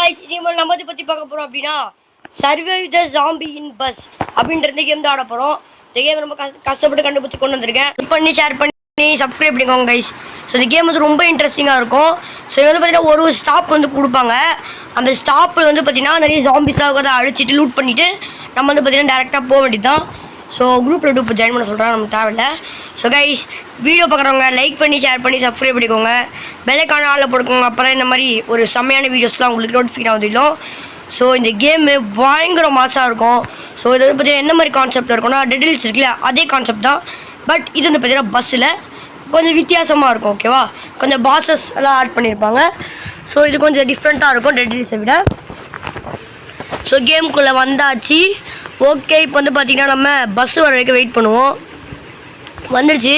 guys, இனிமேல் நம்ம இதை பற்றி பார்க்க போகிறோம் அப்படின்னா சர்வைவ் த ஜாம்பி இன் பஸ் அப்படின்ற இந்த கேம் தான் ஆட போகிறோம். இந்த கேம் ரொம்ப கஷ்டப்பட்டு கண்டுபிடிச்சி கொண்டு வந்திருக்கேன். பண்ணி ஷேர் பண்ணி சப்ஸ்கிரைப் பண்ணிக்கோங்க கைஸ். ஸோ இந்த கேம் வந்து ரொம்ப இன்ட்ரெஸ்டிங்காக இருக்கும். ஸோ இது வந்து பார்த்தீங்கன்னா ஒரு ஸ்டாப் வந்து கொடுப்பாங்க. அந்த ஸ்டாப்பில் வந்து பார்த்தீங்கன்னா நிறைய ஜாம்பிஸாக அதை அழிச்சிட்டு லூட் பண்ணிவிட்டு நம்ம வந்து பார்த்தீங்கன்னா டேரெக்டாக போக வேண்டியது தான். ஸோ குரூப்பில் இப்போ ஜாயின் பண்ண சொல்கிறேன், நமக்கு தேவையில்லை. ஸோ கைஸ், வீடியோ பார்க்குறவங்க லைக் பண்ணி ஷேர் பண்ணி சப்ஸ்கிரைப் பண்ணிக்கோங்க. பெல்லைக்கான ஆளில் போட்டுக்கோங்க. அப்போ தான் இந்த மாதிரி ஒரு செம்மையான வீடியோஸ்லாம் உங்களுக்கு நோட்டிஃபிகேஷன் வந்துடும். ஸோ இந்த கேமு பயங்கர மாசாக இருக்கும். ஸோ இது வந்து பார்த்தீங்கன்னா என்ன மாதிரி கான்செப்டில் இருக்கும்னா டெட் ஹில்ஸ் இருக்குல்ல, அதே கான்செப்ட் தான். பட் இது வந்து பார்த்தீங்கன்னா பஸ்ஸில் கொஞ்சம் வித்தியாசமாக இருக்கும். ஓகேவா, கொஞ்சம் பாசஸ் எல்லாம் ஆட் பண்ணியிருப்பாங்க. ஸோ இது கொஞ்சம் டிஃப்ரெண்ட்டாக இருக்கும் டெட் ஹில்ஸை விட. ஸோ கேமுக்குள்ளே வந்தாச்சு. ஓகே, இப்போ வந்து பார்த்திங்கன்னா நம்ம பஸ்ஸு வர வரைக்கும் வெயிட் பண்ணுவோம். வந்துடுச்சு.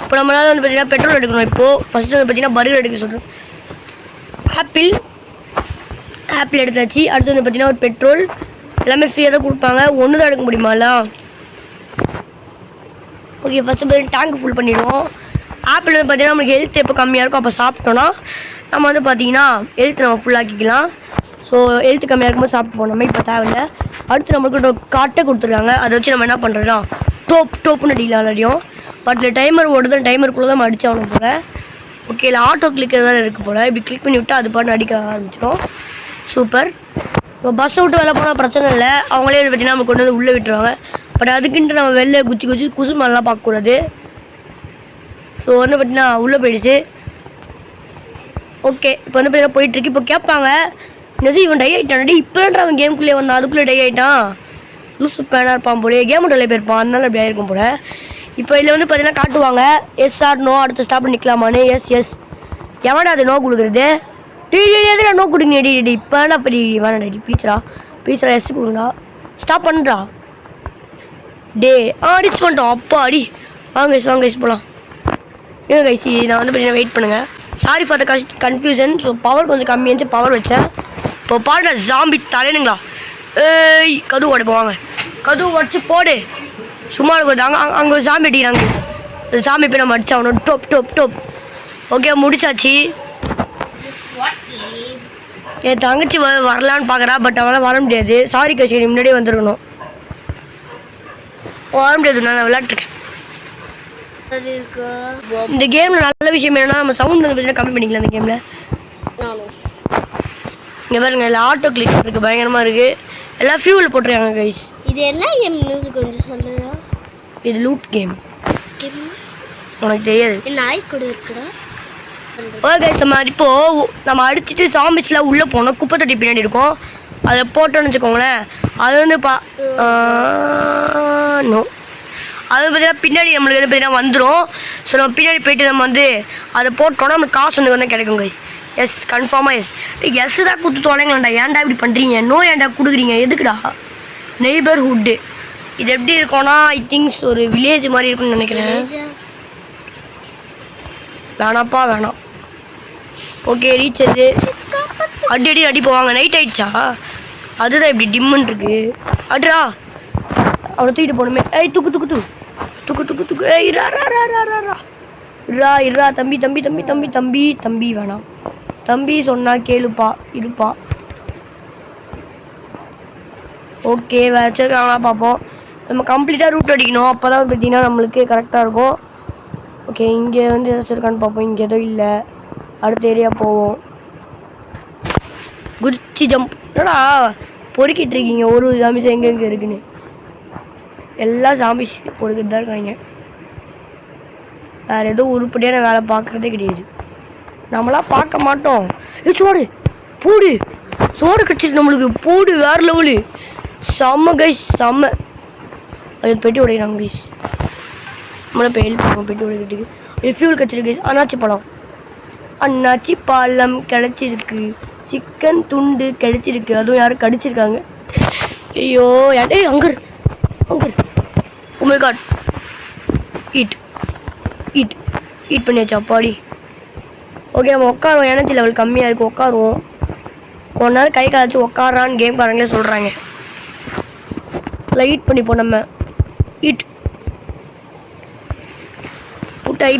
இப்போ நம்மளால் வந்து பார்த்திங்கன்னா பெட்ரோல் எடுக்கணும். இப்போது ஃபஸ்ட்டு வந்து பார்த்திங்கன்னா பர்கர் எடுக்க சொல்கிறேன். ஆப்பிள் எடுத்தாச்சு. அடுத்து வந்து பார்த்திங்கன்னா ஒரு பெட்ரோல் எல்லாமே ஃப்ரீயாக தான் கொடுப்பாங்க. ஒன்று தான் எடுக்க முடியுமால. ஓகே, ஃபஸ்ட்டு போய் டேங்க் ஃபுல் பண்ணிவிடுவோம். ஆப்பிள் வந்து பார்த்திங்கன்னா நம்மளுக்கு ஹெல்த் எப்போ கம்மியாக இருக்கும் அப்போ சாப்பிட்டோன்னா நம்ம வந்து பார்த்திங்கன்னா ஹெல்த் நம்ம ஃபுல்லாக்கிக்கலாம். ஸோ ஹெல்த் கம்மியாக இருக்கும்போது சாப்பிட்டு போனோமே, இப்போ தேவையில்லை. அடுத்து நம்மளுக்கு காட்டை கொடுத்துருக்காங்க. அதை வச்சு நம்ம என்ன பண்ணுறோன்னா டோப்புன்னு அடிக்கலாம் எல்லாரையும். பட் இல்லை டைமர் ஓடுது, டைமருக்குள்ளே தான் நம்ம அடித்தாகணும் போல். ஓகே, இல்லை ஆட்டோ கிளிக் தான் இருக்குது போல். இப்படி கிளிக் பண்ணி விட்டால் அது பாட்டு அடிக்க ஆரம்பிச்சிடும். சூப்பர். இப்போ பஸ்ஸை விட்டு வெளில போனால் பிரச்சனை இல்லை, அவங்களே வந்து பார்த்திங்கன்னா நம்ம கொண்டு வந்து உள்ளே விட்டுருவாங்க. பட் அதுக்குன்ட்டு நம்ம வெளில குச்சி குசு மாதிரிலாம் பார்க்கக்கூடாது. ஸோ வந்து பார்த்திங்கன்னா உள்ளே போயிடுச்சு. ஓகே, இப்போ வந்து பார்த்திங்கன்னா போயிட்டுருக்கு. இப்போ கேட்பாங்க என்னது இவன் டை ஆகிட்டான், இப்போ அவன் கேமுக்குள்ளே வந்தான், அதுக்குள்ளே டை ஆகிட்டான், லூசு பேனாக இருப்பான் போல, கேம் விட்டு போயிருப்பான், அதனால அப்படி ஆகிருக்கும் போல. இப்போ இதில் வந்து பார்த்தீங்கன்னா காட்டுவாங்க எஸ் ஆர் நோ, அடுத்த ஸ்டாப்பில் நிற்கலாமான்னு. எஸ் எவன்டா அது நோ கொடுக்குறது? எதுனா நோ கொடுங்க டி இப்போ அப்படி வேணாடா டி பீச்சரா எஸ் கொடுங்கடா, ஸ்டாப் பண்ணுறா டே. ரீச் பண்ணிட்டோம். அப்பா அடி, வாங்க கைஸ் போகலாம். ஏன் கைசி, நான் வந்து பார்த்தீங்கன்னா வெயிட் பண்ணுங்கள். Sorry for the confusion. So power கொஞ்சம் கம்மியாச்சு, பவர் வச்சேன். இப்போ பாருங்க ஜாம்பி தலைனுங்களா. ஏய், கதவு உடைப்போம், கதவு உடச்சி போடு. சும்மா இருக்குது அங்கே ஒரு ஜாம்பி அடிக்கிறாங்க. ஜாம்பி போய் நம்ம அடிச்சாகணும். டோப். ஓகே, முடிச்சாச்சு. என் தங்கச்சி வரலான்னு பார்க்குறா, பட் அவளால் வர முடியாது. சாரி கட்சி, முன்னாடியே வந்துருக்கணும். வர முடியாது, நான் விளையாட்டுருக்கேன். இந்த கேமில் நல்ல விஷயம் என்னன்னா நம்ம சவுண்ட் வந்து பார்த்தீங்கன்னா கம்மி பண்ணிக்கலாம். இந்த கேமில் இங்கே பாருங்க, இல்லை ஆட்டோ கிளிக் இருக்குது, பயங்கரமாக இருக்குது. எல்லாம் ஃபியூவில் போட்டுருக்காங்க கைஸ். இது என்ன கேம் கொஞ்சம் சொல்லுங்க. இது லூட் கேம். உனக்கு தெரியாது. நாய் கூட இருக்குடா. ஓகே கைஸ், நம்ம அடிச்சுட்டு சாம்பிஸ்லாம் உள்ளே போனோம். குப்பை தொட்டி பின்னாடி இருக்கும், அதை போட்டோன்னு வச்சுக்கோங்களேன். அது வந்து நோ, அது பார்த்தீங்கன்னா பின்னாடி நம்மளுக்கு வந்து பார்த்தீங்கன்னா வந்துடும். ஸோ நம்ம பின்னாடி போயிட்டு நம்ம வந்து அதை போட்டோன்னா நமக்கு காசு வந்து கிடைக்கும் கைஸ். எஸ், கன்ஃபார்மாக எஸ் தான் கொடுத்து தொலைங்களாண்டா. ஏன்டா இப்படி பண்ணுறீங்க? நோ ஏன்டா கொடுக்குறீங்க? எதுக்குடா? நெய்பர்ஹுட்டு இது எப்படி இருக்கும்னா ஐ திங்க்ஸ் ஒரு வில்லேஜ் மாதிரி இருக்குன்னு நினைக்கிறேன். வேணாம். ஓகே, ரீச் அது. அடி போவாங்க. நைட் ஆயிடுச்சா? அதுதான் இப்படி டிம்முன்னு இருக்கு. அட்ரா அவனை தூக்கிட்டு போகணுமே. ஏய், தூக்கு. ஏய், இரா தம்பி வேணாம். தம்பி சொன்னா கேளுப்பா, இருப்பா. ஓகே, வச்சுருக்காங்களா பார்ப்போம். நம்ம கம்ப்ளீட்டாக ரூட் அடிக்கணும், அப்போ தான் பார்த்தீங்கன்னா நம்மளுக்கு கரெக்டாக இருக்கும். ஓகே, இங்கே வந்து ஏதாச்சும் இருக்கான்னு பார்ப்போம். இங்கே எதுவும் இல்லை. அடுத்த ஏரியா போவோம். குதிச்சு ஜம்ப். என்னடா பொறுக்கிட்டு இருக்கீங்க? ஒரு ஜாம்பிஸ் எங்கெங்கே இருக்குன்னு எல்லா ஜாம்பிஸ் பொறுக்கிட்டு தான் இருக்காங்க. வேறு எதுவும் உருப்படியான வேலை பார்க்குறதே கிடையாது. நம்மளாம் பார்க்க மாட்டோம். சோடு கிடச்சிட்டு நம்மளுக்கு போடு. வேறு லெவலு, செம்ம கைஸ், செம்ம. அது பெட்டி உடைக்கிறாங்க கைஸ். நம்மளை இப்போ ஹெல்ப் பண்ணுவோம் பெட்டி உடைக்கிறதுக்கு. இது ஃபியூல் கிடச்சிருக்கு. அண்ணாச்சி பழம் கிடச்சிருக்கு. சிக்கன் துண்டு கிடச்சிருக்கு. அதுவும் யாரும் கடிச்சிருக்காங்க. ஐயோ, அங்கர் ஓ மை காட். ஈட் பண்ணியாச்சு. அப்பாடி. ஓகே, நம்ம உட்காருவோம். எனர்ஜி லெவல் கம்மியாக இருக்குது, உட்காருவோம். கொஞ்ச நேரம் கை காய்ச்சி உட்காரான்னு கேம் பாருங்களே சொல்கிறாங்க. லைட் பண்ணிப்போம் நம்ம.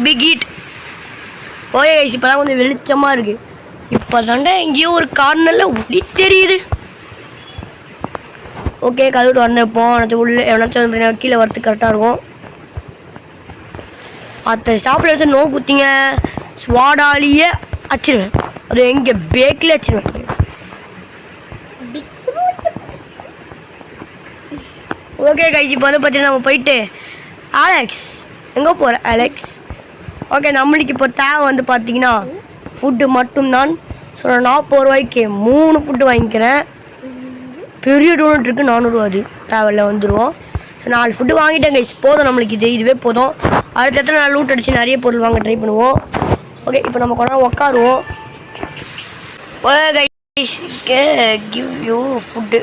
Big eat. ஓகே கைஸ், இப்போ தான் கொஞ்சம் வெளிச்சமாக இருக்குது. இப்போதாண்டா எங்கேயோ ஒரு கார்னரில் ஒளி தெரியுது. ஓகே கழுவிட்டு வந்திருப்போம். உள்ள எவனாச்சும் கீழே வரத்துக்கு கரெக்டாக இருக்கும். அத்த ஸ்டாப்பில் வச்சு நோ குத்திங்க ஸ்வாடாலியே அச்சிருவேன். அது எங்கே பேக்கில் அச்சிருவேன். ஓகே கைஸ் இப்போ வந்து பார்த்தீங்கன்னா நம்ம போயிட்டு அலெக்ஸ் எங்கே போகிற அலெக்ஸ்? ஓகே நம்மளுக்கு இப்போ தேவை வந்து பார்த்தீங்கன்னா ஃபுட்டு மட்டும்தான். ஸோ நான் 40 ரூபாய்க்கு 3 ஃபுட்டு வாங்கிக்கிறேன். பெரிய டோனட் இருக்குது 400 ரூபா. அது தேவையில்ல வந்துடுவோம். ஸோ 4 ஃபுட்டு வாங்கிட்டேன் கைஸ். போதும் நம்மளுக்கு இதுவே போதும். அடுத்த எத்தனை நாள் லூட் அடிச்சு நிறைய பொருள் வாங்க ட்ரை பண்ணுவோம். ஓகே இப்போ நம்ம கொஞ்ச நேரம் உட்காருவோம். Guys give you food.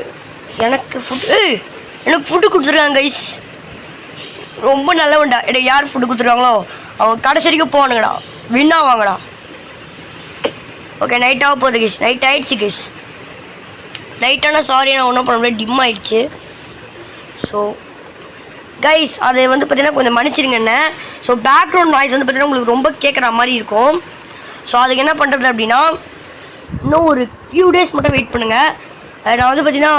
எனக்கு ஃபுட்டு கொடுத்துருக்காங்க கைஸ். ரொம்ப நல்லவன்டா. எனக்கு யார் ஃபுட்டு கொடுத்துருக்காங்களோ அவங்க கடைசி வரைக்கும் போகணுங்கடா, வின்னா வாங்கடா. ஓகே நைட்டாக போகுது கைஸ். நைட் ஆகிடுச்சு கைஸ். நைட்டானா சாரி நான் ஒன்றும் பண்ண முடியாது, டிம் ஆகிடுச்சு. ஸோ கைஸ் அது வந்து பார்த்தீங்கன்னா கொஞ்சம் மன்னிச்சிருங்க என்ன. ஸோ பேக்ரவுண்ட் நாய்ஸ் வந்து பார்த்தீங்கன்னா உங்களுக்கு ரொம்ப கேட்குற மாதிரி இருக்கும். ஸோ அதுக்கு என்ன பண்ணுறது அப்படின்னா இன்னும் ஒரு ஃபியூ டேஸ் மட்டும் வெயிட் பண்ணுங்கள். நான் வந்து பார்த்தீங்கன்னா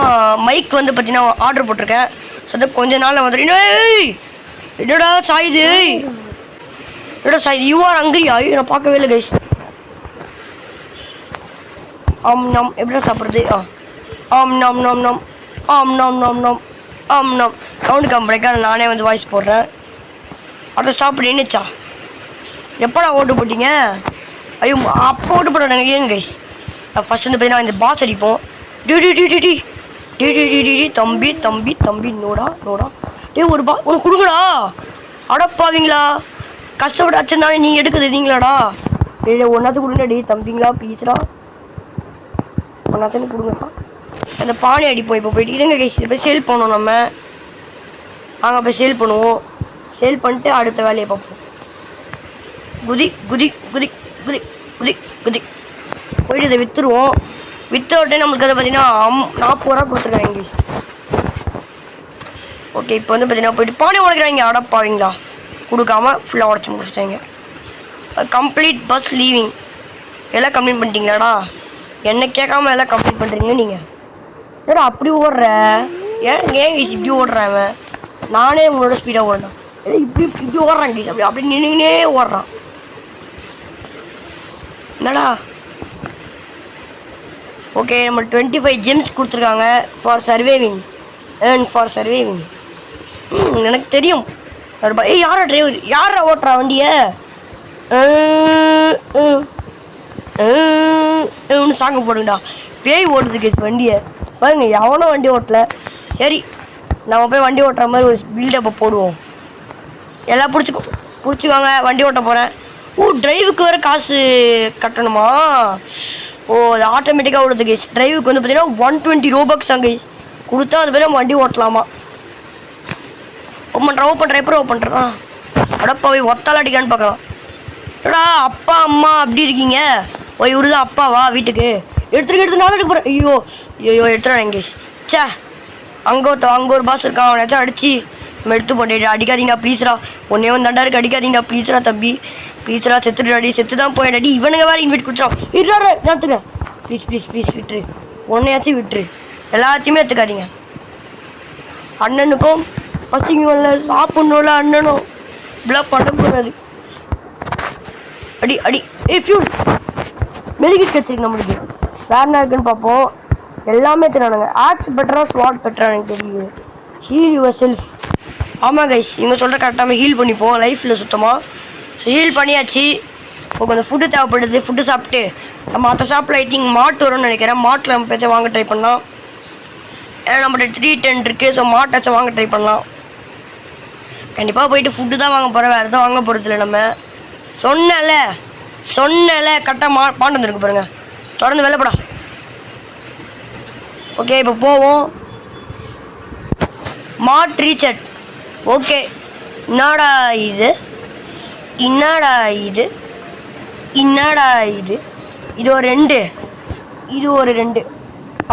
மைக் வந்து பார்த்தீங்கன்னா ஆர்டர் போட்டிருக்கேன். ஸோ அது கொஞ்ச நாளில் வந்துடும். என்னடா சாயுது, என்னடா சாயுது, யூ ஆர் ஹங்கிரி? ஐயோ நான் பார்க்கவே இல்லை கைஸ். நம் எப்படிடா சாப்பிட்றது? நம் நம் நம் நம் நம் நம் நம் சவுண்டு கம்பெனிக்கா நானே வந்து வாய்ஸ் போடுறேன். அடுத்த ஸ்டாப் நின்றுச்சா? எப்போடா ஓட்டு போட்டீங்க? ஐயோ அப்போ ஓட்டு போட்டாங்க. ஏங்க கைஸ் ஃபஸ்ட் வந்து பார்த்தீங்கன்னா இந்த பாஸ் அடிப்போம். தம்பி தம்பி தம்பி நோடா நோடா ஒரு உனக்கு கொடுங்கடா. அடப்பாவீங்களா, கஷ்டப்பட்டு அச்சந்தானே நீங்கள் எடுக்குது நீங்களாடா. ஒன்றாச்சும் கொடுங்கடா தம்பிங்களா ப்ளீஸ்டா, ஒன்றாச்சும் கொடுங்கப்பா. அந்த பானை அடிப்போம். இப்போ போயிட்டு இருங்க கைஸ், போய் சேல் பண்ணுவோம். நம்ம அங்கே போய் சேல் பண்ணுவோம். சேல் பண்ணிட்டு அடுத்த வேலையை பார்ப்போம். குதி குதி குதி குதி குதி குதி போயிட்டு இதை விற்றுருவோம். விற்ற உடனே நம்மளுக்கு அதை பார்த்தீங்கன்னா 40 ரூபா கொடுத்துருக்காங்க கைஸ். ஓகே இப்போ வந்து பார்த்தீங்கன்னா போயிட்டு பானை உடைக்கிறாங்க. அடப்பாவீங்களா, கொடுக்காம ஃபுல்லாக உடச்சி முடிச்சிட்டாங்க. Complete bus leaving. எல்லாம் கம்ப்ளீட் பண்ணிட்டீங்களாடா? என்ன கேட்காம எல்லாம் கம்ப்ளீட் பண்ணுறீங்க நீங்கள். ஏடா அப்படி ஓடுற? ஏன் கைஸ் இப்படி ஓடுறேன்? அவன் நானே உங்களோட ஸ்பீடாக ஓடுறேன். இப்படி ஓடுறான் கைஸ். அப்படி நின்றுனே ஓடுறான். என்னடா? ஓகே நம்ம 25 ஜெம்ஸ் கொடுத்துருக்காங்க ஃபார் சர்வைவிங். ஃபார் சர்வைவிங் எனக்கு தெரியும். யாரா டிரைவர், யாரா ஓட்டுறா வண்டியை? சாங்க போடுங்கடா. பேய் ஓட்டுது கேஸ் வண்டியை பாருங்க. எவனோ வண்டி ஓட்டல. சரி நம்ம போய் வண்டி ஓட்டுற மாதிரி ஒரு பில்டப்பை போடுவோம். எல்லாம் பிடிச்சிக்கோங்க. வண்டி ஓட்ட போகிறேன். டிரைவுக்கு வேறு காசு கட்டணுமா? அது ஆட்டோமேட்டிக்காக ஓடுது கைஸ். டிரைவுக்கு வந்து பார்த்தீங்கன்னா 120 ரோபக்ஸ் தான் கைஸ். கொடுத்தா அது பேர் வண்டி ஓட்டலாமா? பண்ணுறேன் எப்போ பண்ணுறா? அடப்பாவை ஒத்தால அடிக்கான்னு பார்க்கலாம். ஏடா அப்பா அம்மா அப்படி இருக்கீங்க? இவரு தான் அப்பாவா வீட்டுக்கு? எடுத்துட்டு நானும் எடுக்க போகிறேன். ஐயோ எடுத்துறேன் கைஸ். சே அங்கே ஒரு பாஸ் இருக்கான். அவனாச்சும் அடிச்சு நம்ம எடுத்து போட்டேன். அடிக்காதீங்கடா ப்ளீஸ்ரா. ஒன்றே தண்டா இருக்கு, அடிக்காதீங்கடா ப்ளீஸ்ரா தம்பி. ப்ளீஸ்ரா செத்துடாடி, செத்து தான் போயிடாடி. இவனுங்க வேறு இன்வைட் கொடுத்துறான். இருறாரு நடத்துக்கிறேன். ப்ளீஸ் விட்டுரு. ஒன்றையாச்சும் விட்டுரு. எல்லாத்தையுமே எடுத்துக்காதீங்க. அண்ணனுக்கும் பசிங்கல்ல சாப்பிட்ணும்ல அண்ணனும் இப்படிலாம் பண்ணக்கூடாது. அடி ஃபியூல் மெடிக்கெட் கிடச்சிருக்கு நம்மளுக்கு. வேறு என்ன இருக்குன்னு பார்ப்போம். எல்லாமே தெரியானுங்க. ஆக்ஸ் பெட்டரா ஸ்வாட் பெட்டரா எனக்கு தெரியுது. Heel your self. ஆமாம் கைஸ் இவங்க சொல்கிற கரெக்டாக ஹீல் பண்ணிப்போம் லைஃப்பில் சுத்தமாக. ஸோ ஹீல் பண்ணியாச்சு. இப்போ கொஞ்சம் ஃபுட்டு தேவைப்படுது. ஃபுட்டு சாப்பிட்டு நம்ம மற்ற ஷாப்பில் ஐ திங்க் மாட்டு வரும்னு நினைக்கிறேன். மாட்டில் நம்ம பேச்சை வாங்க ட்ரை பண்ணலாம். ஏன்னா நம்மகிட்ட 310 இருக்குது. ஸோ மாட்டாச்சும் வாங்க ட்ரை பண்ணலாம். கண்டிப்பாக போயிட்டு ஃபுட்டு தான் வாங்க போகிறேன். வேறு எதுவும் வாங்க போகிறதில்ல. நம்ம சொன்னல கரெக்டாக பாண்டு வந்துருக்கு பாருங்க. தொடர்ந்து வெள்ளப்படா. ஓகே இப்போ போவோம். மாட் ரீசெட். ஓகே என்னடா இது இது ஒரு 2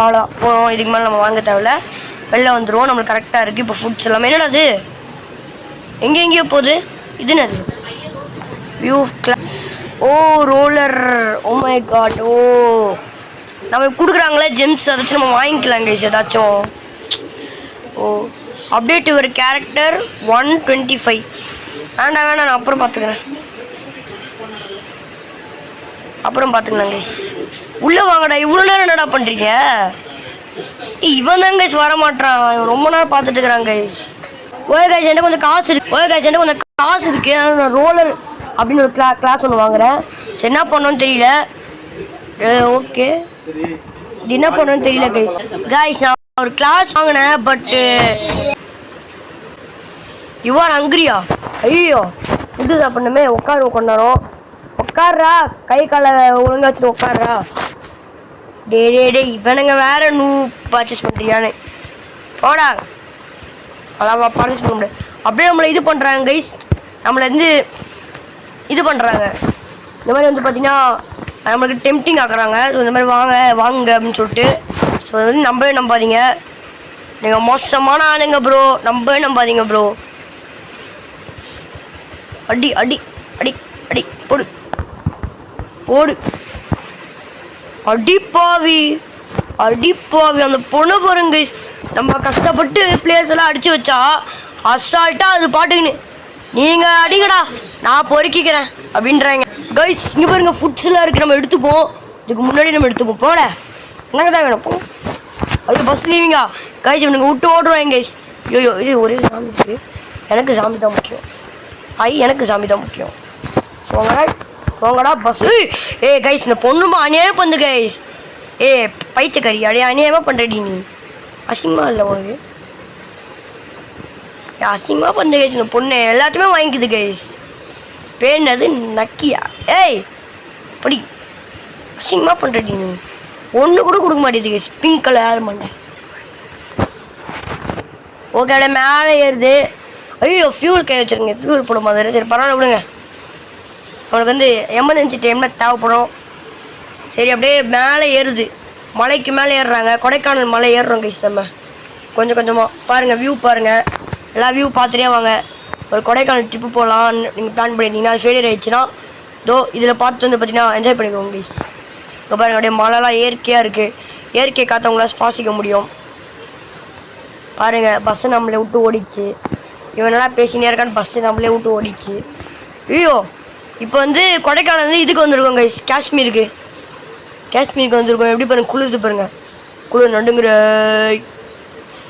அவ்வளோ போவோம். இதுக்கு மேலே நம்ம வாங்க தேவையில்ல. வெளில வந்துடுவோம். நம்மளுக்கு கரெக்டாக இருக்குது இப்போ ஃபுட்ஸ் எல்லாமே. என்னடா அது எங்கேயோ போகுது? இது என்னது? View glass. Oh roller. Oh my god. ஓ நம்ம கொடுக்குறாங்களே ஜெம்ஸ் ஏதாச்சும் நம்ம வாங்கிக்கலாம் கைஸ் ஏதாச்சும். ஓ அப்டேட் ஒரு கேரக்டர் 125. வேண்டாம் நான் அப்புறம் பார்த்துக்கிறேன். கைஸ் உள்ளே வாங்கடா. இவ்வளோ நேரம் என்னடா பண்ணுறீங்க? இவன் தான் கைஸ் வர மாட்டான். ரொம்ப நேரம் பார்த்துட்டு இருக்கிறான் கைஸ். ஓகே கைஸ் எனக்கு கொஞ்சம் காசு இருக்கு. நான் ரோலர் அப்படின்னு ஒரு கிளாஸ் ஒன்று வாங்குறேன். சரி என்ன பண்ணோன்னு தெரியல. ஓகே இது என்ன பண்ணோன்னு தெரியல கைஸ். நான் ஒரு கிளாஸ் வாங்கினேன். பட்டு யூ ஆர் ஹங்கிரியா? ஐயோ ஃபுட்டு சாப்பிடணுமே. கொஞ்ச நேரம் உட்கார்றா. கை காலை ஒழுங்கா வச்சுட்டு உட்கார்றா. டே இவனுங்க வேற பர்ச்சேஸ் பண்ணுறியான்னு போடா. அதான் பர்ச்சேஸ் பண்ண முடியாது. அப்படியே நம்மளை இது பண்ணுறாங்க கைஸ். நம்மளை இது பண்ணுறாங்க. இந்த மாதிரி பார்த்தீங்கன்னா நம்மளுக்கு டெம்ப்டிங் ஆக்குறாங்க. ஸோ இந்த மாதிரி வாங்க அப்படின்னு சொல்லிட்டு. ஸோ நம்பவே நம்பாதீங்க. நீங்கள் மோசமான ஆளுங்க ப்ரோ. நம்பாதீங்க ப்ரோ. அடி அடி அடி அடி போடு அடிப்பாவி. அந்த பொண்ணு பாருங்க. நம்ம கஷ்டப்பட்டு பிளேயர்ஸ் எல்லாம் அடிச்சு வச்சா அசால்ட்டா அது பாட்டுக்குன்னு நீங்க அடிங்கடா நான் பொறுக்கிக்கிறேன் அப்படின்றாங்க கைஸ். இங்க பாருங்க ஃபுட்ஸ் எல்லாம் இருக்கு. நம்ம எடுத்துப்போம். இதுக்கு முன்னாடி நம்ம எடுத்துப்போம். போட எனக்கு தான் வேணும். ஐயோ பஸ் லீவிங்கா கைஸ். இவனுங்க விட்டு ஓடுவாங்க கைஸ். ஐயோ இது ஒரே சாமி இருக்கு. எனக்கு சாமி தான் முக்கியம். எனக்கு சாமி தான் முக்கியம். போங்கடா பஸ். கைஸ் இந்த பொண்ணுமா அநியாயம் பண்ணு கைஸ். பைச்சக்கறி அநியாயமா பண்ணுறடி நீ. அசிங்கமாக இல்லை உனக்கு? அசிங்கமாக பண்ணு கைஸ். இந்த பொண்ணு எல்லாத்தையுமே வாங்கிக்குது கைஸ். பேனது நக்கியா? படி அசிங்கமாக பண்ணுறடி நீ. ஒன்று கூட கொடுக்க மாட்டேது கைஸ். பிங்க் கலர் யார் பண்ண? ஓகே அப்படியே மேலே ஏறுது. ஐயோ ஃபியூல் கை வச்சுருங்க. ஃபியூல் போட மாதிரி. சரி பரவாயில்ல விடுங்க. அவனுக்கு எமர்ஜென்சி டைமில் தேவைப்படும். சரி அப்படியே மேலே ஏறுது. மலைக்கு மேலே ஏறுறாங்க. கொடைக்கானல் மலை ஏறுறோம் கைஸ். நம்ம கொஞ்சம் கொஞ்சமாக பாருங்கள். வியூ பாருங்கள். எல்லா வியூ பார்த்துட்டே வாங்க. ஒரு கொடைக்கானல் ட்ரிப்பு போகலான்னு நீங்கள் பிளான் பண்ணியிருந்தீங்கன்னா அது ஃபெயிலியர் ஆகிடுச்சுன்னா இதில் பார்த்து பார்த்தீங்கன்னா என்ஜாய் பண்ணிக்கோங்க கைஸ். இங்கே பாருங்கள் அப்படியே மழைலாம் இயற்கையாக இருக்குது. இயற்கையை காற்றவங்களாம் சுவாசிக்க முடியும். பாருங்கள் பஸ்ஸை நம்மளை விட்டு ஓடிச்சு. இவனெல்லாம் பேசினே இருக்கான்னு பஸ்ஸை நம்மளே விட்டு ஓடிச்சு. ஐயோ இப்போ கொடைக்கானல் இதுக்கு வந்திருக்கோம் கைஸ். காஷ்மீருக்கு வந்திருக்கோம். எப்படி பாருங்க குளிர்ந்து பாருங்கள். குளிர் நடுங்குற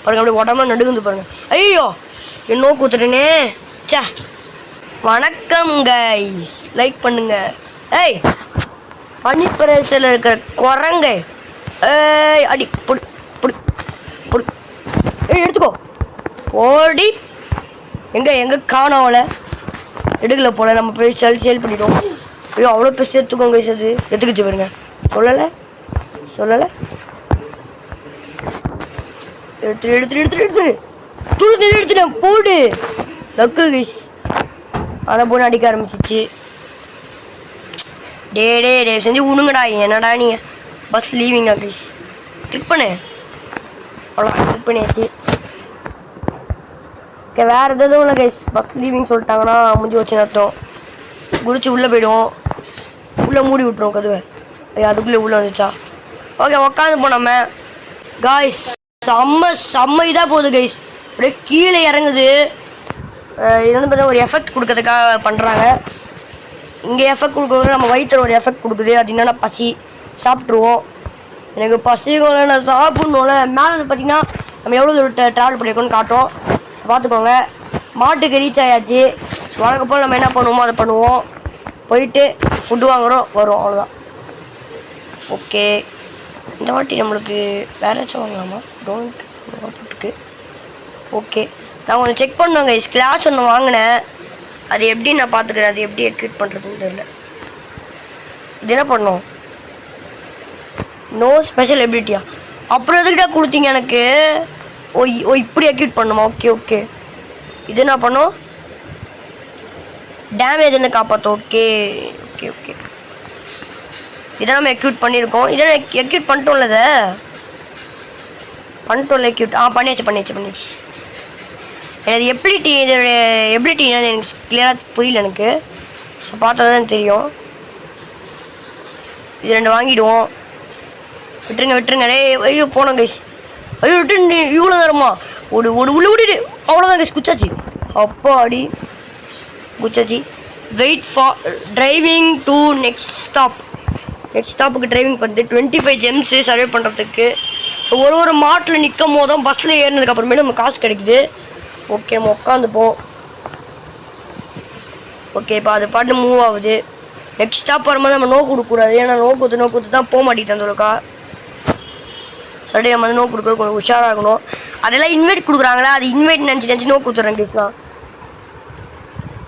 பாருங்க. அப்படியே உடம்புல நடுங்குது பாருங்கள். ஐயோ என்ன கூத்துட்டேனே. சே வணக்கம் கைஸ். லைக் பண்ணுங்க. பனிப்பிரதேசத்தில் இருக்கிற குரங்கு. அடி புடி எடுத்துக்கோ. ஓடி எங்கே காணோம்ல எடுக்கல போல. நம்ம போய் சேல் பண்ணிட்டோம். ஐயோ அவ்வளோ பேசி எடுத்துக்கோங்க கைஸ். அது எடுத்துக்கிச்சு பாருங்க. சொல்லலை எடுத்துட்டேன். போடு லக்கு கைஸ். ஆனால் போன அடிக்க ஆரம்பிச்சிச்சு. டே செஞ்சு உணுங்கடா. என்னடா நீ பஸ் லீவிங்கா கைஸ். கிளிக் பண்ணு. அவ்வளோ கிளிக் பண்ணியாச்சு. ஓகே வேறு எதுவும் இல்லை கைஸ். பஸ் லீவிங் சொல்லிட்டாங்கன்னா முடிஞ்சு வச்சு அர்த்தம். குதிச்சு உள்ளே போய்டுவோம். உள்ளே மூடி விட்டுருவோம் கதுவை. அதுக்குள்ளே உள்ளே வந்துச்சா? ஓகே உக்காந்து போனோம் காய்ஸ். செம்ம இதாக போகுது கைஸ். அப்படியே கீழே இறங்குது. இது பார்த்தா ஒரு எஃபெக்ட் கொடுக்கறதுக்காக பண்ணுறாங்க. இங்கே எஃபெக்ட் கொடுக்குறது நம்ம வயிற்றில் ஒரு எஃபெக்ட் கொடுக்குது. அது என்னென்னா பசி. சாப்பிட்ருவோம். எனக்கு பசிக்கோல நான் சாப்பிட்ணும்ல. மேலே பார்த்தீங்கன்னா நம்ம எவ்வளோ தூரம் ட்ராவல் பண்ணியிருக்கோன்னு காட்டும். பார்த்துக்கோங்க. மாட்டுக்கு ரீச் ஆயாச்சு. வழக்கம் போல் நம்ம என்ன பண்ணுவோமோ அதை பண்ணுவோம். போயிட்டு ஃபுட்டு வாங்குகிறோம் வரும். அவ்வளோதான். ஓகே இந்த வாட்டி நம்மளுக்கு வேறு ஏதாச்சும் வாங்கலாமா? போட்டுருக்கு. ஓகே நான் கொஞ்சம் செக் பண்ணுவேங்க. கிளாஸ் ஒன்று வாங்கினேன். அது எப்படி நான் பார்த்துக்கிறேன். அது எப்படி எக்யூட் பண்ணுறதுன்னு தெரியல. இது என்ன பண்ணோம்? நோ ஸ்பெஷல் எபிலிட்டியா? அப்புறம் எதுக்கிட்ட கொடுத்தீங்க எனக்கு? இப்படி எக்யூட் பண்ணுமா? ஓகே இது என்ன பண்ணோம்? டேமேஜ் வந்து காப்பாற்றும். ஓகே இதான் நம்ம எக்யூட் பண்ணியிருக்கோம். இதை எக்யூட் பண்ணிட்டோம்ல. இதை பண்ணிட்டோம்ல எக்யூட். பண்ணியாச்சு. எனக்கு எபிலிட்டி என்னன்னு எனக்கு கிளியராக புரியல. எனக்கு ஸோ பார்த்தா தான் தெரியும். இது 2 வாங்கிடுவோம். விட்டுருங்க டே. ஐயோ போனோம் கைஸ். ஐயோ விட்டு இவ்வளோ நேரமா ஓடு விட்டுட்டு அவ்வளோதான் கைஸ். குச்சாச்சு. அப்பாடி குச்சாச்சு. Wait for driving to next ஸ்டாப்புக்கு டிரைவிங் பண்ணி 25 gems சர்வே பண்ணுறதுக்கு. ஸோ ஒரு மாட்டில் நிற்கும் போதும் பஸ்ஸில் ஏறினதுக்கப்புறமே நமக்கு காசு கிடைக்குது. ஓகே நம்ம உட்காந்துப்போம். ஓகே இப்போ அது பாட்டு மூவ் ஆகுது. நெக்ஸ்ட் ஸ்டாப் வரும்போது நம்ம நோ கொடுக்கக்கூடாது. ஏன்னா நோ கொடுத்து தான் போக மாட்டேங்குது அந்த ஒருக்கா. சரி நம்ம வந்து நோ கொடுக்குறது கொஞ்சம் உஷாராகணும். அதெல்லாம் இன்வைட் கொடுக்குறாங்களா, அது இன்வைட் நினச்சி நோ கொடுத்துட்றேன் கேஸ் தான்.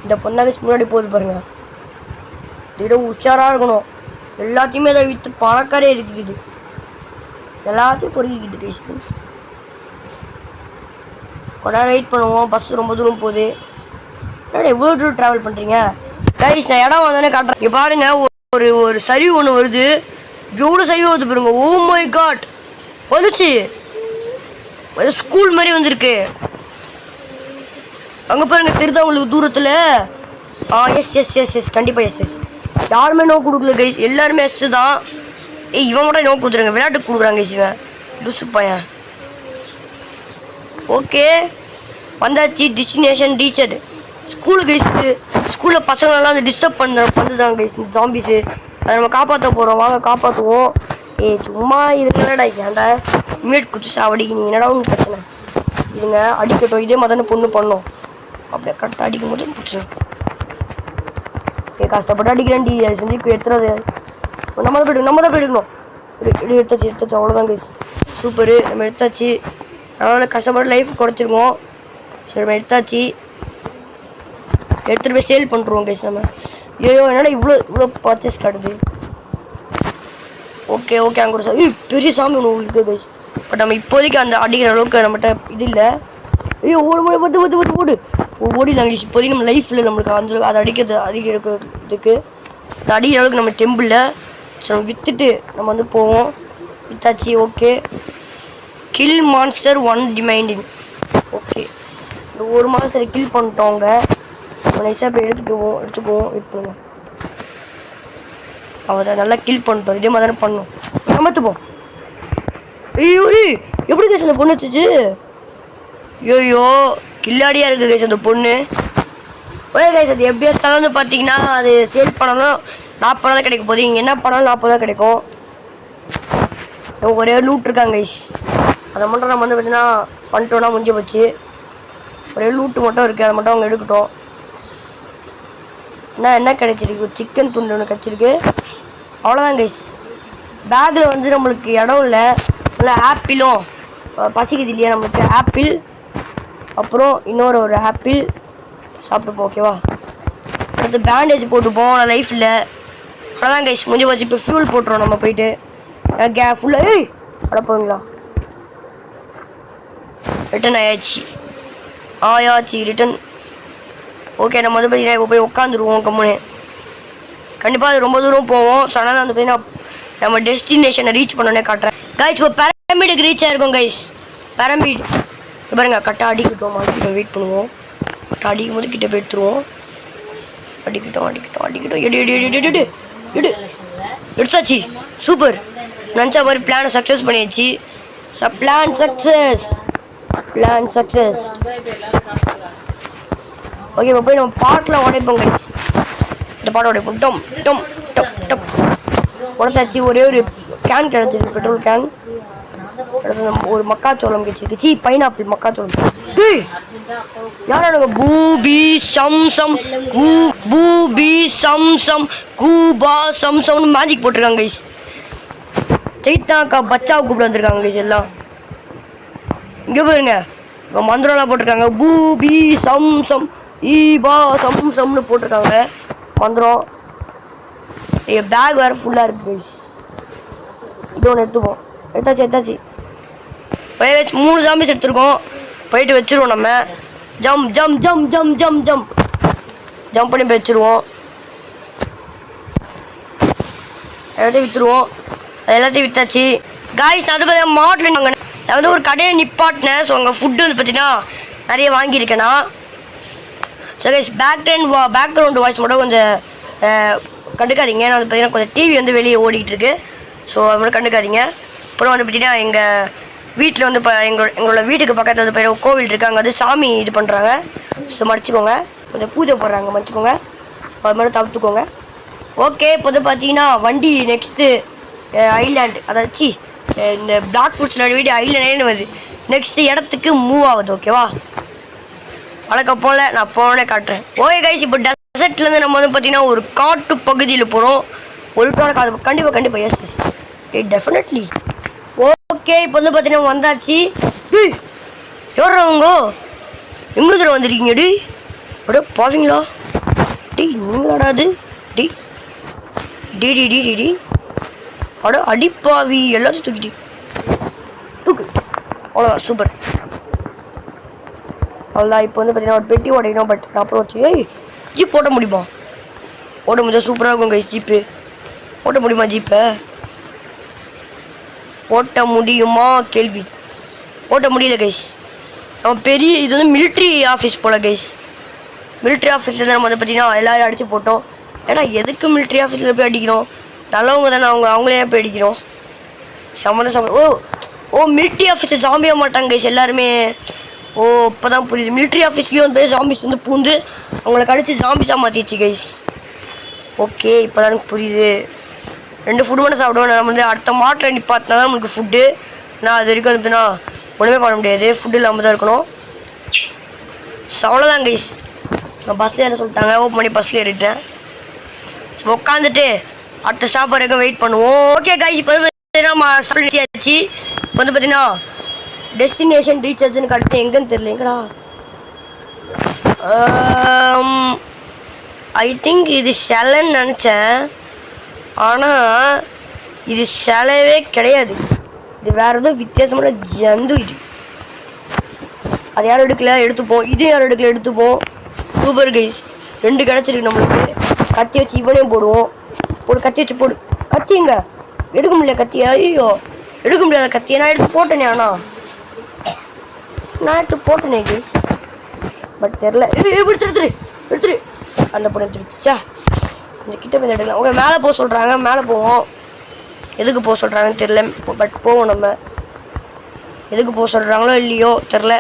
இந்த பொண்ணாக முன்னாடி போகுது பாருங்க. இது உஷாராக இருக்கணும். எல்லாத்தையுமே அதை விற்று பணக்காரே இருக்குது. எல்லாத்தையும் பொறுக்கிக்கிட்டு கேஸ். கொஞ்ச நேரம் வெயிட் பண்ணுவோம். பஸ் ரொம்ப தூரம் போகுது. எவ்வளோ தூரம் ட்ராவல் பண்ணுறீங்க கைஸ்? நான் இடம் வந்தோடனே காட்டுறேன். இங்கே பாருங்க, ஒரு சரிவு ஒன்று வருது. எவ்வளோ சரிவு வருது பாருங்க. ஓ மை காட் வந்துச்சு. ஸ்கூல் மாதிரி வந்திருக்கு. அங்கே பாருங்க தெரியுதா உங்களுக்கு தூரத்தில்? எஸ் கண்டிப்பாக எஸ். யாருமே நோ கொடுக்கல கைஸ், எல்லாருமே எஸ் தான். இவன் மட்டும் நோ கொடுத்துருங்க. விளையாட்டுக்கு கொடுக்குறாங்க கைஸ். இவன் லூசு பையன். ஓகே வந்தாச்சு. Destination reached. School guys. ஸ்கூலில் பசங்களெல்லாம் வந்து டிஸ்டர்ப் பண்ணுறாங்க கைஸ் இந்த ஜாம்பிஸு. அதை நம்ம காப்பாற்ற போகிறோம். வாங்க காப்பாற்றுவோம். சும்மா இதுங்கடா ஏன்டா இமீடியட் குச்சி சாவடிக்கு நீ என்னடா ஒன்று பிரச்சனை. இதுங்க அடிக்கட்டும். இதே மாதிரி தானே பொண்ணு பண்ணோம். அப்படியே கரெக்டாக அடிக்கும் போது பிடிச்சி கஷ்டப்பட்டு அடிக்கிறேன்டி. அது செஞ்சு எடுத்துறது. நம்ம தான் போயிடுக்கணும். எடுத்தாச்சு அவ்வளோதான் கைஸ். சூப்பரு நம்ம எடுத்தாச்சு. அதனால் கஷ்டப்பட்டு லைஃப் குறைச்சிருக்கோம். சரி நம்ம எடுத்தாச்சு. எடுத்துகிட்டு போய் சேல் பண்ணுறோம் கைஸ் நம்ம. ஐயோ என்னடா இவ்வளோ பர்ச்சேஸ் காட்டுது. ஓகே அங்கே ஒரு பெரிய சாமி ஒன்று இருக்குது கைஸ். பட் நம்ம இப்போதைக்கு அந்த அடிக்கிற அளவுக்கு நம்மகிட்ட இது இல்லை. ஐயோ ஓடு ஓடிலாம் கைஸ். இப்போதைக்கு நம்ம லைஃப்பில் நம்மளுக்கு அந்த அதை அடிக்கிறதுக்கு அது அடிக்கிற அளவுக்கு நம்ம டெம்பிளில். ஸோ நம்ம விற்றுட்டு நம்ம வந்து போவோம். வித்தாச்சு. Okay kill monster 1 demanding. Okay இந்த ஒரு மாதத்துல கில் பண்ணிட்டோங்க. நைஸாக போய் எடுத்துக்குவோம். வெயிட் பண்ணுங்க. அவள் நல்லா கில் பண்ணிட்டோம். இதே மாதிரி தானே பண்ணோம். சமத்துப்போம். ஐயோ எப்படி கேஸ் அந்த பொண்ணு வச்சுச்சு? ஐயோ கில்லாடியாக இருக்குது கேஸ் அந்த பொண்ணு. ஒரே கேஸ் அது எப்படி எடுத்தாலும் வந்து பார்த்தீங்கன்னா அது சேல் பண்ணணும் 40 தான் கிடைக்க போகுது. இங்கே என்ன பண்ணாலும் 40 தான் கிடைக்கும். நமக்கு ஒரே லூட் இருக்காங்க கைஸ். அதை மட்டும் நம்ம வந்து பார்த்தீங்கன்னா பண்ணிட்டோன்னா முடிஞ்சு போச்சு. ஒரே லூட்டு மட்டும் இருக்குது. அதை மட்டும் அவங்க எடுக்கட்டும். என்ன கிடைச்சிருக்கு? சிக்கன் துண்டு ஒன்று கிடச்சிருக்கு. அவ்வளோதான் கைஸ். பேக்கில் வந்து நம்மளுக்கு இடம் இல்லை. நல்லா ஆப்பிளும் பசிக்குது இல்லையா நம்மளுக்கு. ஆப்பிள் அப்புறம் ஒரு ஆப்பிள் சாப்பிட்டுப்போம். ஓகேவா? அடுத்து பேண்டேஜ் போட்டுப்போம். நான் லைஃப்பில் அவ்வளோதான் கைஸ் முடிஞ்சு போச்சு. இப்போ ஃபியூல் போட்டுருவோம் நம்ம போயிட்டு. ஃபுல்லாக அடப்போங்களா ரிட்டன் ஆயாச்சு ரிட்டன். ஓகே நம்ம வந்து பார்த்தீங்கன்னா இப்போ போய் உட்காந்துருவோம் கம்முன்னு. கண்டிப்பாக அது ரொம்ப தூரம் போவோம். ஸோ அதனால் வந்து பார்த்தீங்கன்னா நம்ம டெஸ்டினேஷனை ரீச் பண்ணோன்னே காட்டுறேன் கைஸ். இப்போ பிரமிடுக்கு ரீச் ஆகிருக்கோம் கைஸ். பிரமிட் பாருங்க. கரெக்டாக அடிக்கிட்டோம். வெயிட் பண்ணுவோம். கரெக்டாக அடிக்கும் போது கிட்ட போய் எடுத்துருவோம். அடிக்கிட்டோம். எடு எடுத்தாச்சு. சூப்பர். நினச்சா மாதிரி பிளானை சக்ஸஸ் பண்ணியாச்சு. Plan success. ஓகே இப்போ போய் நம்ம பாட்டில் உடைப்போம் கைஸ். இந்த பாட்டை உடைப்போம். டம் உடச்சாச்சு. ஒரே ஒரு கேன் கிடச்சிருக்கு. Petrol can. ஒரு மக்காச்சோளம் கிடச்சிருக்கு. பைனாப்பிள் மக்காச்சோளம். யாரானுங்க? பூபி சம் கூபா சம்னு மேஜிக் போட்டிருக்காங்க கைஸ். சைத்தாக்கா பச்சாவை கூப்பிட்டு வந்திருக்காங்க கைஸ் எல்லாம். இங்கே பாருங்க மந்திரம்லாம் போட்டிருக்காங்க. பூபி சம் ஈபா சம்னு போட்டிருக்காங்க மந்திரம். பேக் வேறு ஃபுல்லாக இருக்குது கைஸ். இது ஒன்று எடுத்துப்போம். எடுத்தாச்சு. 3 ஜாம்பிஸ் எடுத்துருக்கோம். போயிட்டு வச்சுருவோம் நம்ம. ஜம்ப் பண்ணி போய் வச்சுருவோம். எல்லாத்தையும் விற்றுருவோம். எல்லாத்தையும் விற்றாச்சு காய்ஸ். நான் வந்து பார்த்தீங்கன்னா மாட்டில் நான் வந்து ஒரு கடையை நிப்பாட்டினேன். ஸோ அங்கே ஃபுட்டு வந்து பார்த்தீங்கன்னா நிறைய வாங்கியிருக்கேன்னா. ஸோ கைஸ் பேக்ரவுண்ட் வாய்ஸ் மட்டும் கொஞ்சம் கண்டுக்காதீங்க. நான் வந்து பார்த்தீங்கன்னா கொஞ்சம் டிவி வந்து வெளியே ஓடிக்கிட்டு இருக்கு. ஸோ அது மாதிரி கண்டுக்காதீங்க. அப்புறம் வந்து பார்த்தீங்கன்னா எங்கள் வீட்டில் வந்து இப்போ எங்களோட வீட்டுக்கு பக்கத்தில் வந்து பார்த்தீங்கன்னா கோவில் இருக்குது. அங்கே வந்து சாமி இது பண்ணுறாங்க. ஸோ மடிச்சுக்கோங்க. கொஞ்சம் பூஜை போடுறாங்க, மடிச்சுக்கோங்க. அது மாதிரி தவிர்த்துக்கோங்க. ஓகே, இப்போ வந்து பார்த்தீங்கன்னா வண்டி நெக்ஸ்ட்டு ஐலாண்டு, அதாச்சு இந்த பிளாக் ஃபுட்ஸ் வீடு ஐலாண்டே வருது. நெக்ஸ்ட்டு இடத்துக்கு மூவ் ஆகுது. ஓகேவா, வழக்கம் போல் நான் போனே காட்டுறேன். ஓகே கைஸ், இப்போ டெசர்ட்லேருந்து நம்ம வந்து பார்த்தீங்கன்னா ஒரு காட்டு பகுதியில் போகிறோம். ஒரு காடு கண்டிப்பாக எஸ் டெஃபினெட்லி. ஓகே, இப்போ வந்து பார்த்தீங்கன்னா வந்தாச்சு. எவ்வளோங்க எங்கே தூரம் வந்துருக்கீங்க? டி அப்படியே பாவீங்களா? டி நீங்களாடாது? டி டி டி டி டி டி அட அடிப்பாவி, எல்லாத்தையும் தூக்கு. அவ்வளோதான், சூப்பர். அவ்வளோதான். இப்போ வந்து பார்த்தீங்கன்னா ஒரு பெட்டி ஓடையணும். பட் அப்புறம் வச்சு ஜீப் ஓட்ட முடியுமா? ஓட்ட முடிஞ்சா சூப்பராக இருக்கும் கைஸ். ஜீப்பு ஓட்ட முடியுமா? ஜீப்பை ஓட்ட முடியுமா கேள்வி. ஓட்ட முடியல கைஸ். நம்ம பெரிய இது வந்து மிலிட்ரி ஆஃபீஸ் போல் கைஸ். மிலிட்ரி ஆஃபீஸில் நம்ம வந்து பார்த்தீங்கன்னா எல்லோரும் அடித்து போட்டோம். ஏன்னா எதுக்கு மிலிட்ரி ஆஃபீஸில் போய் அடிக்கிறோம்? நல்லவங்க தானே அவங்களே போய் அடிக்கிறோம். ஓ மிலிட்ரி ஆஃபீஸில் ஜாம்பியாக மாட்டாங்க கைஸ் எல்லாருமே. ஓ இப்போ தான் புரியுது. மிலிட்ரி ஆஃபீஸ்லேயும் வந்து ஜாம்பிஸ் வந்து பூந்து அவங்கள கடிச்சு ஜாம்பிஸாக மாற்றிடுச்சு கைஸ். ஓகே, இப்போ தான் எனக்கு புரியுது. 2 ஃபுட்டு மட்டும் சாப்பிடுவோம். நம்ம வந்து அடுத்த மாட்டில் நிப்பாட்டினா தான் நமக்கு ஃபுட்டு. நான் அது வரைக்கும் வந்துன்னா ஒன்றுமே பண்ண முடியாது. ஃபுட்டு இல்லாமல் தான் இருக்கணும். ஸோ அவ்வளோதான் கைஸ். நான் பஸ்ஸில் என்ன சொல்லிட்டாங்க, ஓப்பன் பண்ணி பஸ்ஸில் ஏறிட்டேன். ஸோ உட்காந்துட்டு அடுத்த ஸ்டாப் வரைக்கும் வெயிட் பண்ணுவோம். ஓகே கைஸ், இப்போ வந்து நம்ம சாப்பிட்டாச்சு. இப்போ வந்து பார்த்தீங்கன்னா டெஸ்டினேஷன் ரீசார்ஜ்னு காட்டுது. எங்கன்னு தெரியல. எங்கடா? ஐ திங்க் இது ஷெலன்னு நினச்சேன். ஆனால் இது ஷெலவே கிடையாது. இது வேறு ஏதோ வித்தியாசமான ஜந்து. இது அது யாரும் எடுக்கல, எடுத்துப்போம். இது யாரும் எடுக்கல, எடுத்துப்போம். சூப்பர் கைஸ், 2 கிடச்சிருக்கு நம்மளுக்கு. கத்தி வச்சு இவனையும் போடுவோம். கத்தி வச்சு போடு. கத்திங்க எடுக்க முடியல. கத்தியா? ஐயோ, எடுக்க முடியாத கத்தியை நான் எடுத்து போட்டேனே. ஆனால் நான் எடுத்து போட்டேனே கைஸ். பட் தெரில. எடுத்துரு அந்த பொண்ணு எடுத்துருச்சா. இந்த கிட்ட போய் எடுக்கலாம். ஓகே, மேலே போக சொல்கிறாங்க. மேலே போவோம். எதுக்கு போக சொல்கிறாங்கன்னு தெரில. பட் போவோம். நம்ம எதுக்கு போக சொல்கிறாங்களோ இல்லையோ தெரில.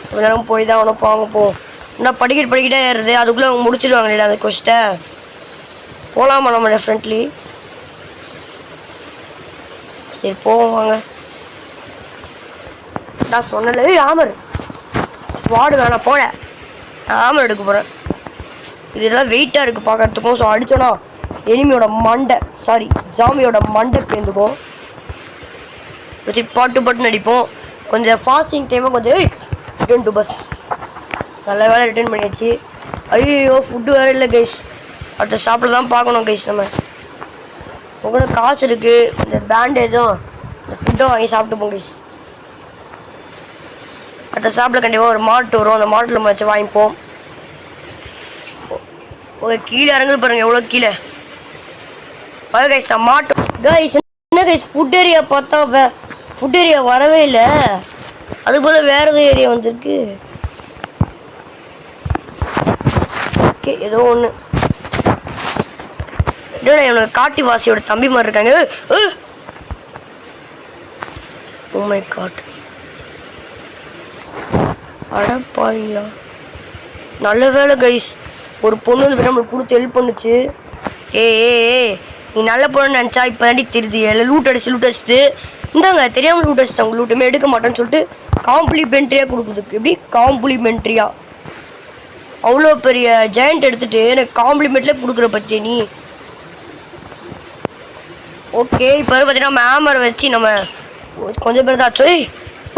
கொஞ்ச நேரம் போய் தான் அவனை போவோம். இன்னும் படிக்கிட்டே ஏறுது. அதுக்குள்ளே அவங்க முடிச்சிடுவாங்களே அந்த கொஸ்ட்டை. போகலாமா நம்ம டெஃபினெட்லி? சரி போவோம் வாங்க. நான் சொன்னல ஆமர் வாடு வேணாம். போல ஆமர் எடுக்க போகிறேன். இதெல்லாம் வெயிட்டாக இருக்குது பார்க்கறதுக்கும். ஸோ அடித்தோன்னா எனிமியோட மண்டை, சாரி ஜாமியோட மண்டை பேர்ந்துக்கும். வச்சு பாட்டு அடிப்போம். கொஞ்சம் ஃபாஸ்டிங் டைமாக கொஞ்சம் ரிட்டர்ன் டு பஸ். நல்ல வேலை ரிட்டர்ன் பண்ணியாச்சு. ஐயோ ஃபுட்டு வேறு இல்லை கைஸ். அடுத்த சாப்பிட தான் பார்க்கணும் கைஸ். நம்ம உங்களுக்கு காசு இருக்குது, கொஞ்சம் பேண்டேஜும் இந்த ஃபுட்டும் வாங்கி சாப்பிட்டுப்போம் கைஸ். அடுத்த சாப்பிட கண்டிப்பாக ஒரு மாட்டு வரும். அந்த மாட்டில் நம்ம வச்சு வாங்கிப்போம். ஓகே, கீழே இறங்குது பாருங்கள் எவ்வளோ கீழே. ஓகே கைஸ், நான் மாட்டு கைஸ். என்ன கைஸ், ஃபுட் ஏரியா பார்த்தா ஃபுட் ஏரியா வரவே இல்லை. அதுக்கு போல வேற ஏதோ ஏரியா வந்துருக்கு. ஓகே, ஏதோ ஒன்று. இவனுக்கு காட்டு வாசியோட தம்பி மாதிரி இருக்காங்க. ஓ மை காட், அடப்பாவீங்களா. நல்ல வேலை கைஸ், ஒரு பொண்ணு வந்து நம்மளுக்கு கொடுத்து ஹெல்ப் பண்ணுச்சு. ஏ நீ நல்ல பொண்ணு நினச்சா இப்போ தாண்டி தெரியுது. எல்லாம் லூட் அடிச்சுட்டு இந்தாங்க தெரியாமல் லூட் அடிச்சுட்டாங்க. லூட்டுமே எடுக்க மாட்டேன்னு சொல்லிட்டு காம்ப்ளிமெண்ட்ரியாக கொடுக்குறதுக்கு. எப்படி காம்ப்ளிமெண்ட்ரியாக? அவ்வளோ பெரிய ஜெயண்ட் எடுத்துகிட்டு எனக்கு காம்ப்ளிமெண்ட்லேயே கொடுக்குற பற்றி நீ. ஓகே, இப்போ பார்த்தீங்கன்னா நம்ம ஹேமரை வச்சு நம்ம கொஞ்சம் பேர் தான் ஆச்சு.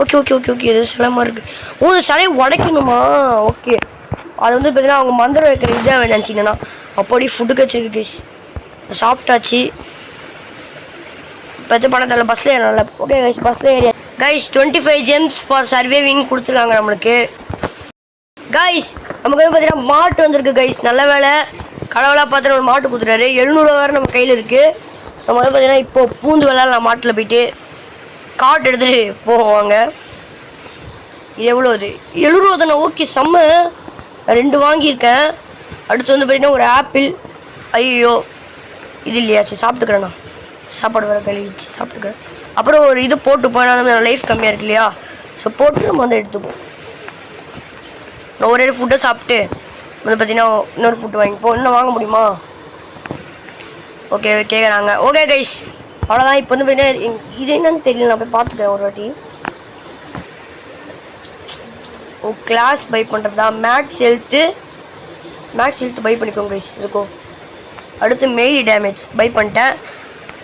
ஓகே இது சிலமாக இருக்குது. ஓ சிலையை உடைக்கணுமா? ஓகே, அது வந்து பார்த்தீங்கன்னா அவங்க மந்திரம் வைக்கிற இதாக நினச்சிங்கன்னா அப்படி ஃபுட்டுக்கு வச்சுருக்கு கைஸ். சாப்பிட்டாச்சு. இப்போ பணத்தில் பஸ்ஸில் ஏறல. ஓகே கைஸ், பஸ்ஸில் area guys. 25 gems for surviving கொடுத்துருக்காங்க நம்மளுக்கு கைஸ். நமக்கு வந்து பார்த்தீங்கன்னா மாட்டு வந்துருக்கு கைஸ். நல்ல வேலை, கடவுளாக பார்த்துட்டு ஒரு மாட்டு கொடுத்துட்டாரு. 700 வேறு நம்ம கையில் இருக்குது. ஸோ வந்து பார்த்தீங்கன்னா இப்போது பூந்து விளையாடலாம். மாட்டில் போயிட்டு காட்டு எடுத்துகிட்டு போவாங்க. இது எவ்வளோ? அது 70 தானே. ஓகே செம்ம. நான் 2 வாங்கியிருக்கேன். அடுத்து வந்து பார்த்தீங்கன்னா ஒரு ஆப்பிள். ஐயோ இது இல்லையா, சரி சாப்பிட்டுக்கிறேண்ணா. சாப்பாடு வர கழிச்சு சாப்பிட்டுக்கிறேன். அப்புறம் ஒரு இது போட்டு போனால் லைஃப் கம்மியாக இருக்கு இல்லையா, ஸோ போட்டு நம்ம வந்து எடுத்துப்போம். நான் ஒரே ஃபுட்டை சாப்பிட்டு வந்து பார்த்தீங்கன்னா இன்னொரு ஃபுட்டு வாங்கிப்போம். இன்னும் வாங்க முடியுமா? ஓகே கேட்குறாங்க. ஓகே கைஸ், அவ்வளோதான். இப்போ வந்து பார்த்தீங்கன்னா இது என்னன்னு தெரியல, நான் போய் பார்த்துக்கிறேன் ஒரு வாட்டி. கிளாஸ் பை பண்ணுறதா, மேக்ஸ் ஹெல்த்து பை பண்ணிக்கோங்க கைஸ். இருக்கும். அடுத்து மெயில் டேமேஜ் பை பண்ணிட்டேன்.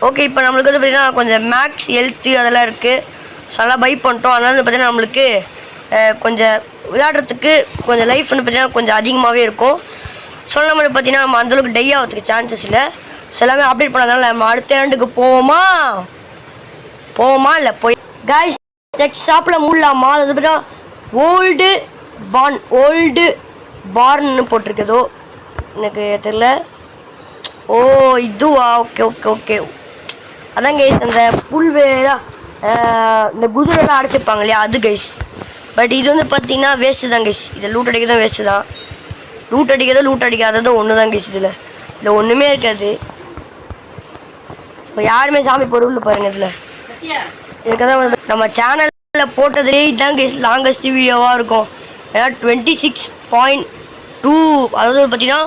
ஓகே, இப்போ நம்மளுக்கு வந்து பார்த்திங்கன்னா கொஞ்சம் மேக்ஸ் ஹெல்த்து அதெல்லாம் இருக்குது. ஸோ அதெல்லாம் பை பண்ணிட்டோம். அதனால வந்து பார்த்திங்கன்னா நம்மளுக்கு கொஞ்சம் விளையாடுறதுக்கு கொஞ்சம் லைஃப் வந்து பார்த்திங்கன்னா கொஞ்சம் அதிகமாகவே இருக்கும். ஸோ நம்ம பார்த்திங்கன்னா நம்ம அந்தளவுக்கு டை ஆகிறதுக்கு சான்சஸ் இல்லை. ஸோ எல்லாமே அப்டேட் பண்ணாதனால நம்ம அடுத்த ஆண்டுக்கு போவோமா இல்லை போய் காய்ஸ் நெக்ஸ்ட் ஷாப்பில் மூடலாமா? அது வந்து பார்த்திங்கன்னா ஓல்டு பார்ன்னு போட்டிருக்கதோ எனக்கு தெரியல. ஓ இதுவா? ஓகே ஓகே ஓகே, அதான் கைஸ் அந்த புல்வேதான் இந்த குதிரைலாம் அடைச்சிருப்பாங்க இல்லையா, அது கைஸ். பட் இது வந்து பார்த்தீங்கன்னா வேஸ்ட்டு தான் கைஸ். இதை லூட் அடிக்கிறதும் வேஸ்ட்டு தான். லூட் அடிக்காததும் ஒன்று தான் கைஸ். இதில் ஒன்றுமே இருக்காது. இப்போ யாருமே சாமி பொருள் பாருங்கள். இதில் இதுக்காக நம்ம சேனலில் போட்டதுலேயே இதுதான் கைஸ் லாங்கஸ்ட் வீடியோவாக இருக்கும். ஏன்னா 26.2, அதாவது பார்த்தீங்கன்னா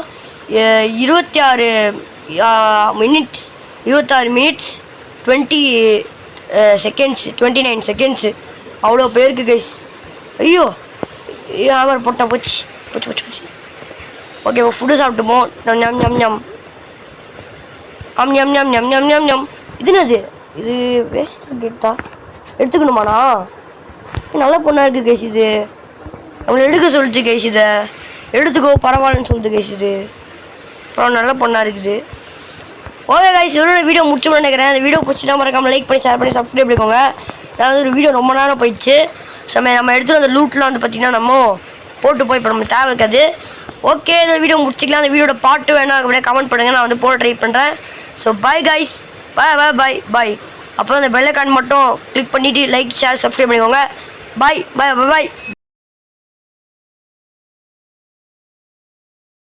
26 மினிட்ஸ் 20 செகண்ட்ஸ் 29 செகண்ட்ஸு அவ்வளோ பேருக்கு கைஸ். ஐயோ ஆமாம் போட்டா போச்சு. ஓகே ஃபுட்டு சாப்பிட்டுப்போம். இது என்னது? இது வேஸ்ட்டாக கேட்டா எடுத்துக்கணுமாண்ணா? நல்ல பொண்ணாக இருக்குது கைஸ். இது நம்மளை எடுக்க சொல்லிச்சு கைஸ். இதை எடுத்துக்கோ பரவாயில்லன்னு சொல்லிட்டு கைஸ். இது அப்புறம் நல்ல பொண்ணாக இருக்குது. ஓகே கைஸ், வீடியோ முடிச்சோம்னு நினைக்கிறேன். அந்த வீடியோ பிடிச்சினா மறக்காமல் லைக் பண்ணி ஷேர் பண்ணி சப்ஸ்கிரைப் பண்ணிக்கோங்க. அதாவது ஒரு வீடியோ ரொம்ப நேரம் போயிடுச்சு. நம்ம எடுத்துகிட்டு அந்த லூட்லாம் வந்து பார்த்திங்கன்னா நம்ம போட்டு போய் இப்போ நம்ம தேவை இருக்காது. ஓகே, இந்த வீடியோ முடிச்சிக்கலாம். அந்த வீடியோட பாட்டு வேணா அப்படியே கமெண்ட் பண்ணுங்கள், நான் வந்து போட ட்ரை பண்ணுறேன். ஸோ பாய் கைஸ், பாய். அப்புறம் அந்த பெல் ஐகான் மட்டும் கிளிக் பண்ணிவிட்டு லைக் ஷேர் சப்ஸ்கிரைப் பண்ணிக்கோங்க. பாய்.